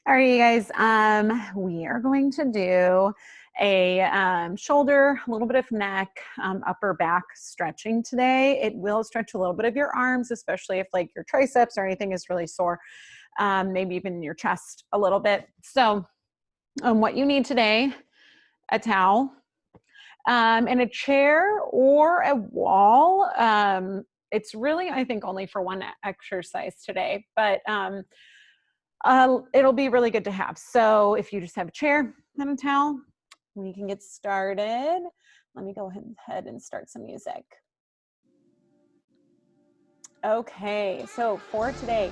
All right, you guys, we are going to do a shoulder, a little bit of neck, upper back stretching today. It will stretch a little bit of your arms, especially if like your triceps or anything is really sore, maybe even your chest a little bit. So what you need today, a towel, and a chair or a wall. It's really, I think, only for one exercise today, but it'll be really good to have. So if you just have a chair and a towel, we can get started. Let me go ahead and start some music. Okay, so for today,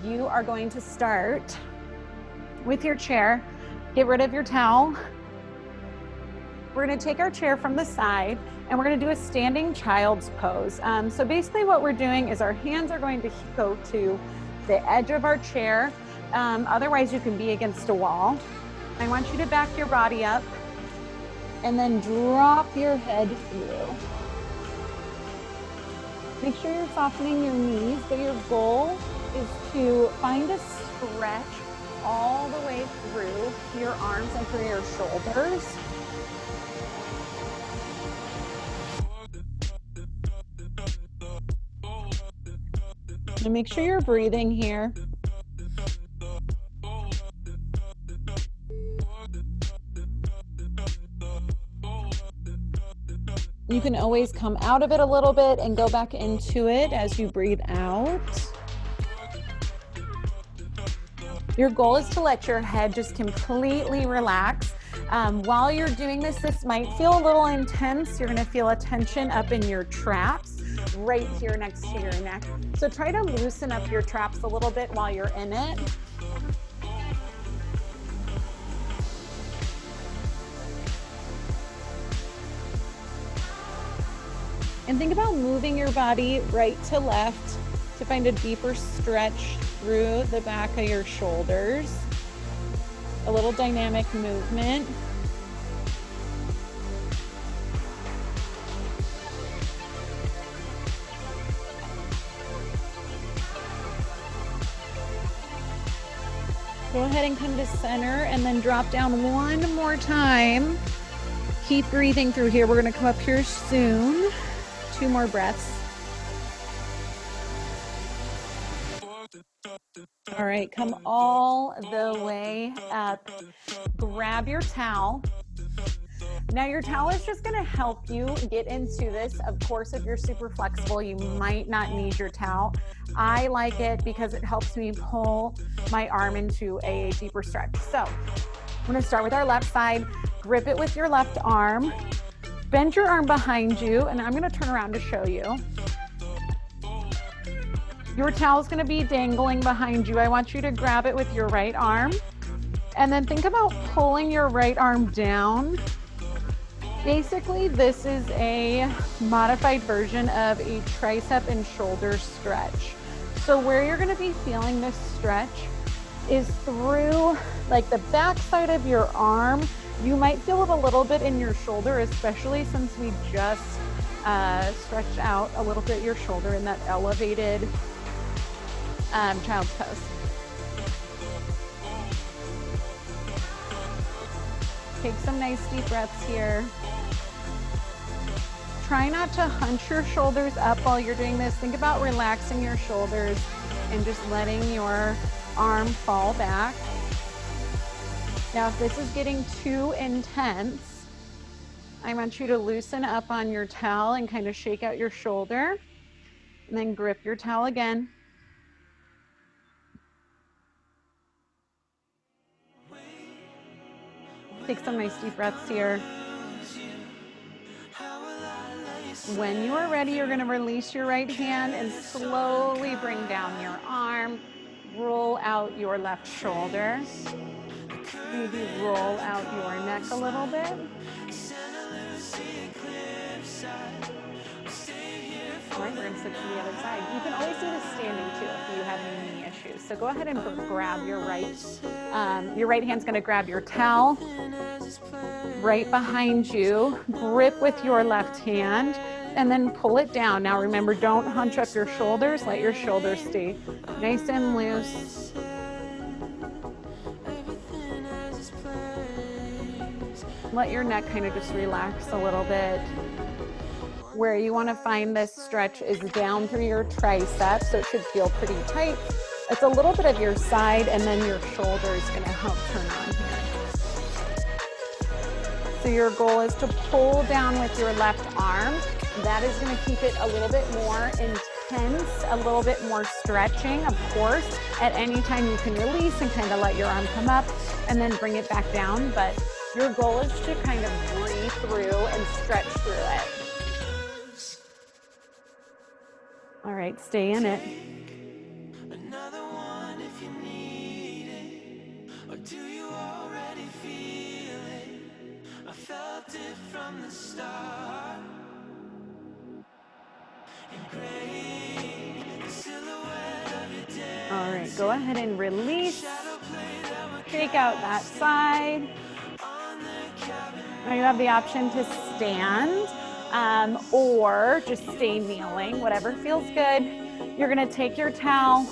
you are going to start with your chair. Get rid of your towel. We're going to take our chair from the side and we're going to do a standing child's pose. So basically what we're doing is our hands are going to go to the edge of our chair. Otherwise you can be against a wall. I want you to back your body up and then drop your head through. Make sure you're softening your knees, but your goal is to find a stretch all the way through your arms and through your shoulders. And make sure you're breathing here. You can always come out of it a little bit and go back into it as you breathe out. Your goal is to let your head just completely relax. While you're doing this, this might feel a little intense. You're going to feel a tension up in your traps right here next to your neck. So try to loosen up your traps a little bit while you're in it. And think about moving your body right to left to find a deeper stretch through the back of your shoulders. A little dynamic movement. Go ahead and come to center and then drop down one more time. Keep breathing through here. We're going to come up here soon. 2 more breaths. All right, come all the way up. Grab your towel. Now your towel is just going to help you get into this. Of course, if you're super flexible, you might not need your towel. I like it because it helps me pull my arm into a deeper stretch. So I'm going to start with our left side. Grip it with your left arm. Bend your arm behind you, and I'm going to turn around to show you. Your towel is going to be dangling behind you. I want you to grab it with your right arm, and then think about pulling your right arm down. Basically, this is a modified version of a tricep and shoulder stretch. So where you're going to be feeling this stretch is through like the back side of your arm. You might feel it a little bit in your shoulder, especially since we just stretched out a little bit your shoulder in that elevated child's pose. Take some nice deep breaths here. Try not to hunch your shoulders up while you're doing this. Think about relaxing your shoulders and just letting your arm fall back. Now, if this is getting too intense, I want you to loosen up on your towel and kind of shake out your shoulder, and then grip your towel again. Take some nice deep breaths here. When you are ready, you're going to release your right hand and slowly bring down your arm. Roll out your left shoulder. Maybe roll out your neck a little bit. All right, we're going to switch to the other side. You can always do this standing too if you have any knee issues. So go ahead and grab your right hand's going to grab your towel right behind you. Grip with your left hand and then pull it down. Now remember, don't hunch up your shoulders. Let your shoulders stay nice and loose. let your neck kind of just relax a little bit. Where you want to find this stretch is down through your triceps, so it should feel pretty tight. It's a little bit of your side, and then your shoulder is going to help turn on here. So your goal is to pull down with your left arm. That is going to keep it a little bit more intense, a little bit more stretching. Of course, at any time you can release and kind of let your arm come up and then bring it back down, but your goal is to kind of breathe through and stretch through it. All right, stay in it. Another one if you need it, or do you already feel it? I felt it from the start. And gray, the silhouette of your day. All right, go ahead and release. Shake out that side. Now you have the option to stand. Or just stay kneeling, whatever feels good. You're gonna take your towel,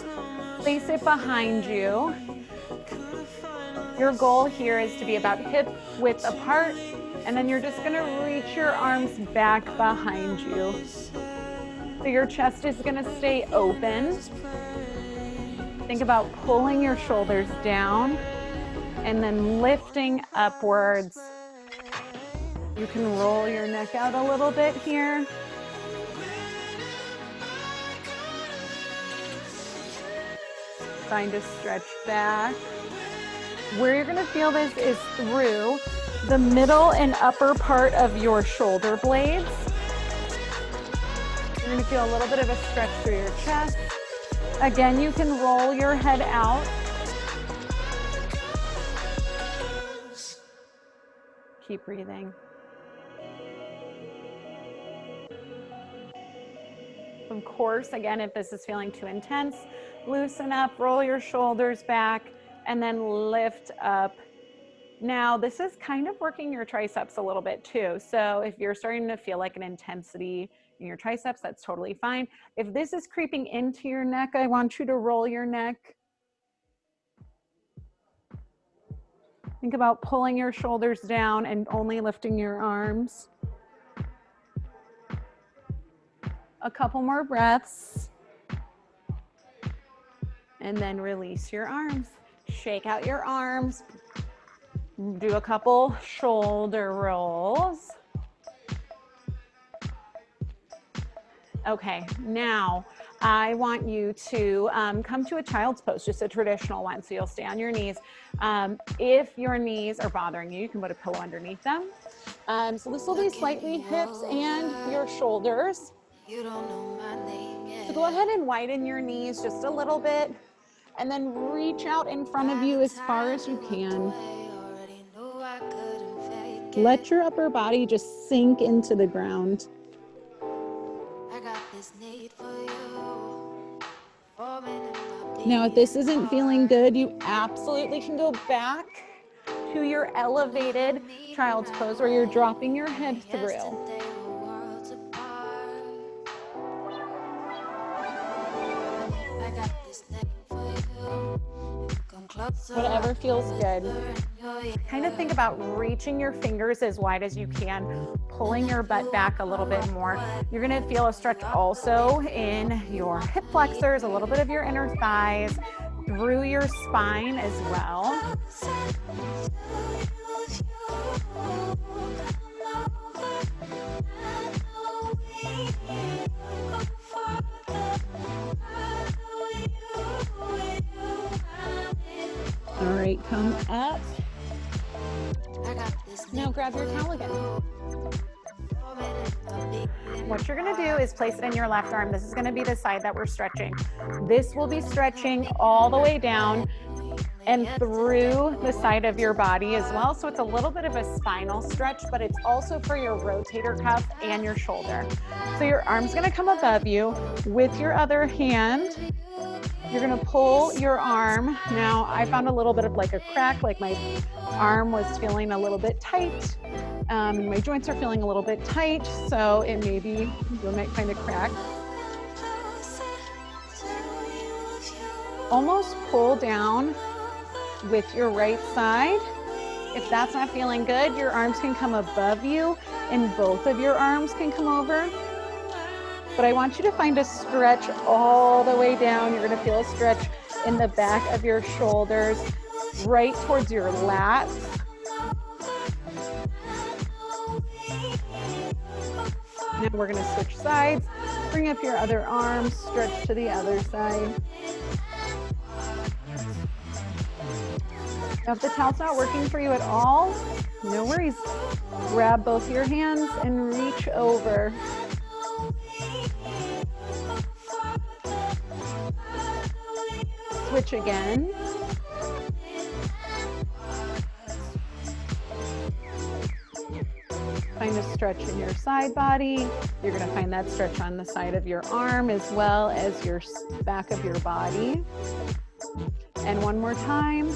place it behind you. Your goal here is to be about hip width apart, and then you're just gonna reach your arms back behind you. So your chest is gonna stay open. Think about pulling your shoulders down and then lifting upwards. You can roll your neck out a little bit here. Find a stretch back. Where you're gonna feel this is through the middle and upper part of your shoulder blades. You're gonna feel a little bit of a stretch through your chest. Again, you can roll your head out. Keep breathing. Of course, again, if this is feeling too intense, loosen up, roll your shoulders back, and then lift up. Now, this is kind of working your triceps a little bit too. So if you're starting to feel like an intensity in your triceps, that's totally fine. If this is creeping into your neck, I want you to roll your neck. Think about pulling your shoulders down and only lifting your arms. A couple more breaths. And then release your arms. Shake out your arms. Do a couple shoulder rolls. Okay, now I want you to come to a child's pose, just a traditional one. So you'll stay on your knees. If your knees are bothering you, you can put a pillow underneath them. So this will be slightly hips and your shoulders. You don't know my name yet. So go ahead and widen your knees just a little bit, and then reach out in front of you as far as you can. Let your upper body just sink into the ground. I got this need for you. Now, if this isn't feeling good, you absolutely can go back to your elevated child's pose where you're dropping your head through. Whatever feels good. Kind of think about reaching your fingers as wide as you can, pulling your butt back a little bit more. You're going to feel a stretch also in your hip flexors, a little bit of your inner thighs, through your spine as well. All right, come up. Now grab your towel again. What you're gonna do is place it in your left arm. This is gonna be the side that we're stretching. This will be stretching all the way down and through the side of your body as well. So it's a little bit of a spinal stretch, but it's also for your rotator cuff and your shoulder. So your arm's gonna come above you. With your other hand, you're gonna pull your arm. Now, I found a little bit of like a crack, like my arm was feeling a little bit tight. My joints are feeling a little bit tight, so it may be, you might find a crack. Almost pull down with your right side If that's not feeling good, your arms can come above you and both of your arms can come over. But I want you to find a stretch all the way down. You're gonna feel a stretch in the back of your shoulders, right towards your lats. Now we're gonna switch sides. Bring up your other arm, stretch to the other side. Now if the towel's not working for you at all, no worries. Grab both your hands and reach over. Switch again. Find a stretch in your side body. You're going to find that stretch on the side of your arm as well as your back of your body. And one more time.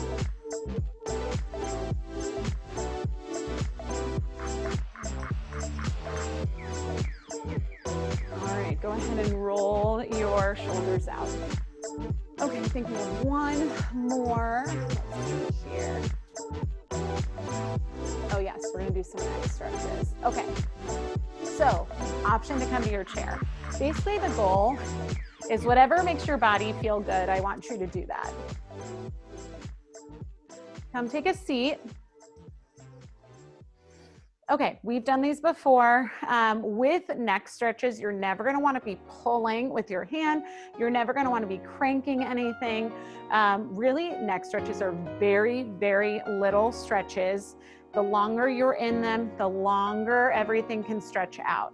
All right, go ahead and roll your shoulders out. Okay, I think we have one more. Let's see here. Oh yes, we're gonna do some neck stretches. Okay, so option to come to your chair. Basically the goal is whatever makes your body feel good, I want you to do that. Come take a seat. Okay, we've done these before. With neck stretches, you're never gonna wanna be pulling with your hand. You're never gonna wanna be cranking anything. Really, neck stretches are very, very little stretches. The longer you're in them, the longer everything can stretch out.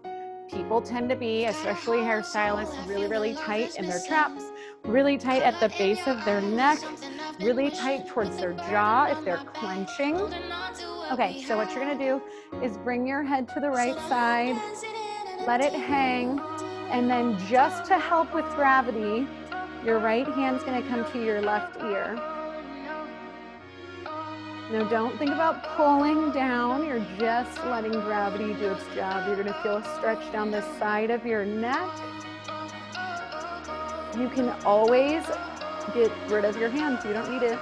People tend to be, especially hairstylists, really, really tight in their traps, really tight at the base of their neck, really tight towards their jaw if they're clenching. Okay, so what you're gonna do is bring your head to the right side, let it hang, and then just to help with gravity, your right hand's gonna come to your left ear. Now don't think about pulling down, you're just letting gravity do its job. You're gonna feel a stretch down the side of your neck. You can always get rid of your hands, you don't need it.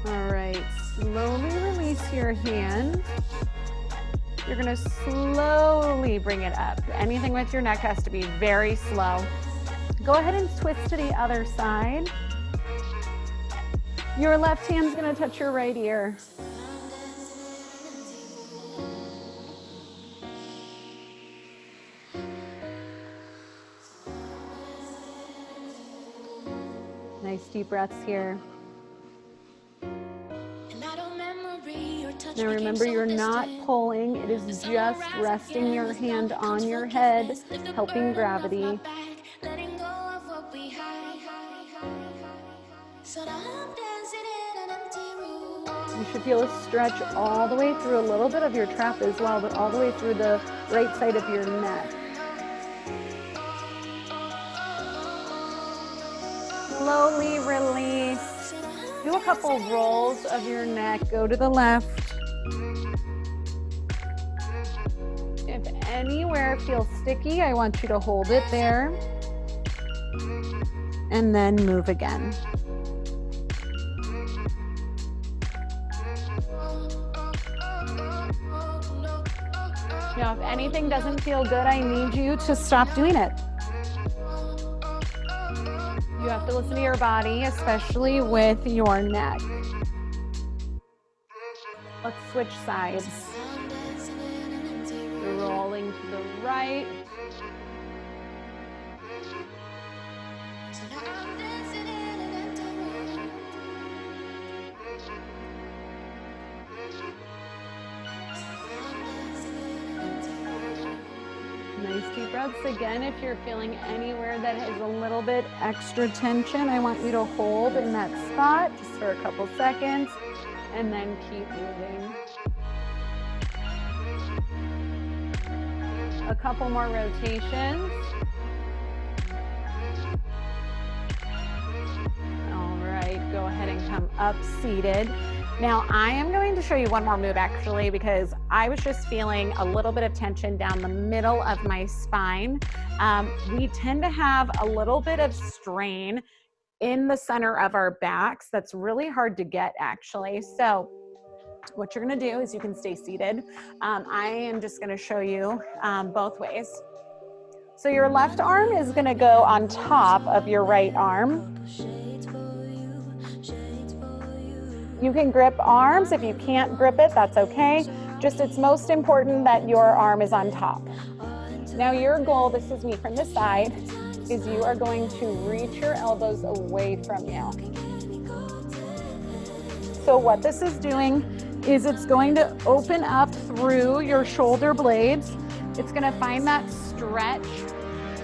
All right, slowly release your hand. You're gonna slowly bring it up. Anything with your neck has to be very slow. Go ahead and twist to the other side. Your left hand's gonna touch your right ear. Nice deep breaths here. Now remember, you're not pulling, it is just resting your hand on your head, helping gravity. You should feel a stretch all the way through, a little bit of your trap as well, but all the way through the right side of your neck. Slowly release. Do a couple rolls of your neck, go to the left. If anywhere feels sticky, I want you to hold it there and then move again. Now, if anything doesn't feel good, I need you to stop doing it. You have to listen to your body, especially with your neck. Let's switch sides. Rolling to the right. Nice deep breaths. Again, if you're feeling anywhere that has a little bit extra tension, I want you to hold in that spot just for a couple seconds and then keep moving. A couple more rotations. All right, go ahead and come up seated. Now I am going to show you one more move actually, because I was just feeling a little bit of tension down the middle of my spine. We tend to have a little bit of strain in the center of our backs. That's really hard to get actually. So what you're gonna do is you can stay seated. I am just gonna show you both ways. So your left arm is gonna go on top of your right arm. You can grip arms. If you can't grip it, that's okay. Just it's most important that your arm is on top. Now your goal, this is me from the side, is you are going to reach your elbows away from you. So what this is doing is it's going to open up through your shoulder blades. It's gonna find that stretch,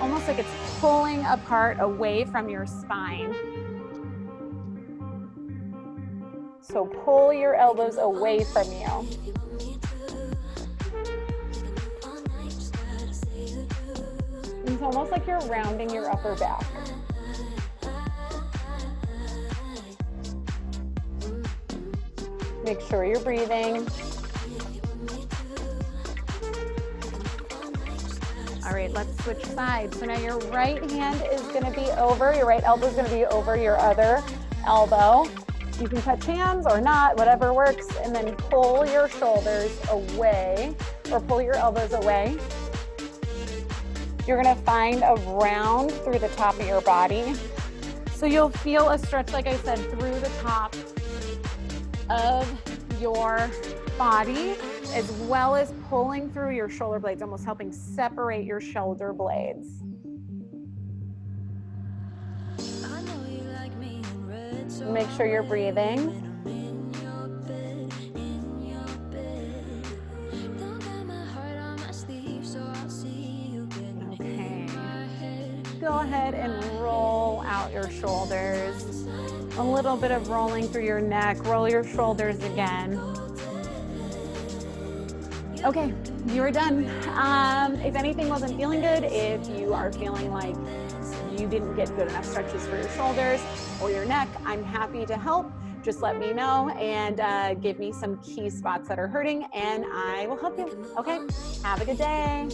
almost like it's pulling apart away from your spine. So pull your elbows away from you. It's almost like you're rounding your upper back. Make sure you're breathing. All right, let's switch sides. So now your right hand is gonna be over, your right elbow is gonna be over your other elbow. You can touch hands or not, whatever works, and then pull your shoulders away or pull your elbows away. You're gonna find a round through the top of your body. So you'll feel a stretch, like I said, through the top of your body, as well as pulling through your shoulder blades, almost helping separate your shoulder blades. Make sure you're breathing. Okay. Go ahead and roll out your shoulders. A little bit of rolling through your neck. Roll your shoulders again. Okay, you are done. If anything wasn't feeling good, if you are feeling like you didn't get good enough stretches for your shoulders or your neck, I'm happy to help. Just let me know and give me some key spots that are hurting and I will help you. Okay, have a good day.